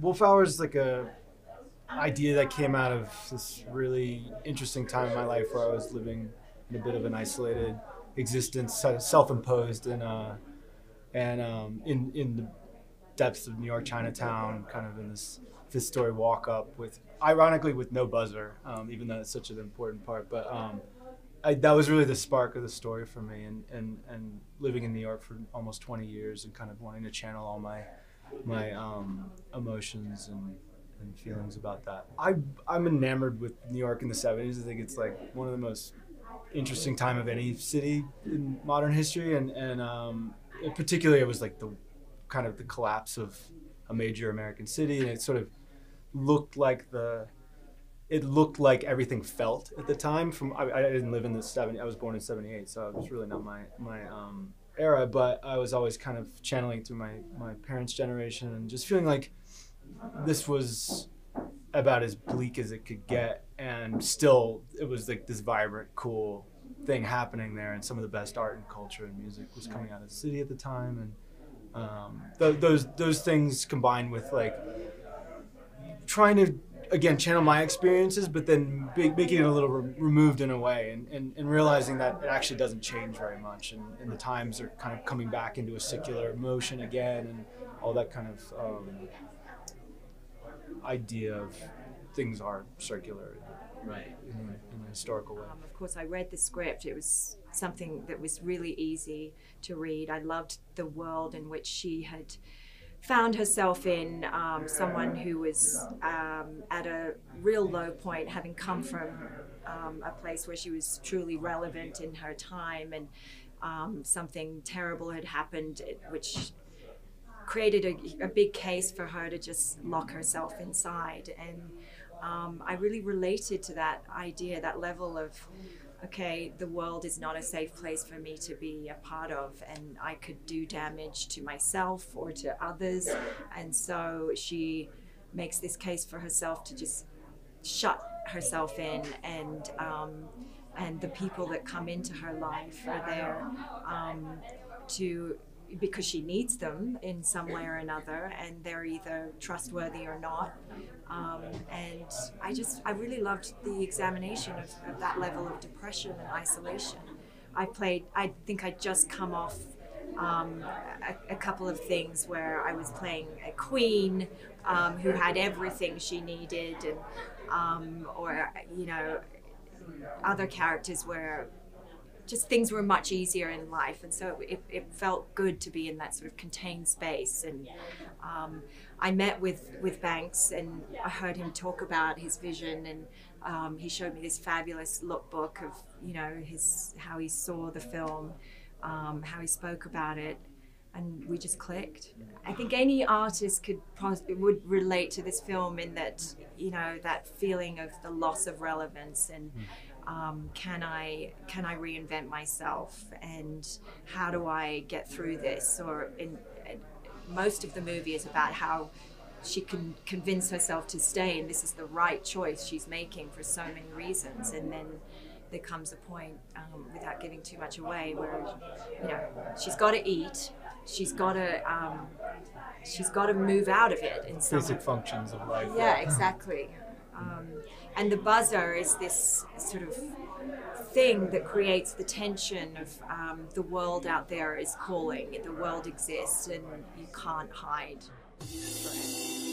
Wolf Hour is like a idea that came out of this really interesting time in my life where I was living in a bit of an isolated existence, sort of self-imposed, in the depths of New York Chinatown, kind of in this fifth-story walk-up with, ironically, with no buzzer, even though it's such an important part. But that was really the spark of the story for me, and living in New York for almost 20 years and kind of wanting to channel all my emotions and feelings about that. I'm enamored with New York in the 70s. I think it's like one of the most interesting time of any city in modern history, and particularly it was like the kind of the collapse of a major American city, and it sort of looked like everything felt at the time. I didn't live in the 70s. I was born in 78, so it was really not my era, but I was always kind of channeling through my parents' generation and just feeling like this was about as bleak as it could get, and still it was like this vibrant, cool thing happening there, and some of the best art and culture and music was coming out of the city at the time, and those things combined with like trying to again channel my experiences, but then making it a little removed in a way, and realizing that it actually doesn't change very much, and the times are kind of coming back into a secular motion again, and all that kind of idea of things are circular, right, in a historical way. Of course, I read the script. It was something that was really easy to read. I loved the world in which she had found herself in, someone who was at a real low point, having come from a place where she was truly relevant in her time, and something terrible had happened, which created a big case for her to just lock herself inside. And I really related to that idea, that level of, okay, the world is not a safe place for me to be a part of, and I could do damage to myself or to others. And so she makes this case for herself to just shut herself in, and the people that come into her life are there because she needs them in some way or another, and they're either trustworthy or not. And I really loved the examination of that level of depression and isolation. I think I'd just come off a couple of things where I was playing a queen who had everything she needed, and or other characters where just things were much easier in life, and so it felt good to be in that sort of contained space. And I met with Banks, and I heard him talk about his vision, and he showed me this fabulous lookbook of how he saw the film, how he spoke about it, and we just clicked. I think any artist would relate to this film in that that feeling of the loss of relevance, and can I reinvent myself, and how do I get through this? Or most of the movie is about how she can convince herself to stay, and this is the right choice she's making for so many reasons. And then there comes a point, without giving too much away, where she's got to eat, she's got to move out of it in some Basic functions of life. Yeah, exactly. And the buzzer is this sort of thing that creates the tension of the world out there is calling, the world exists, and you can't hide from it.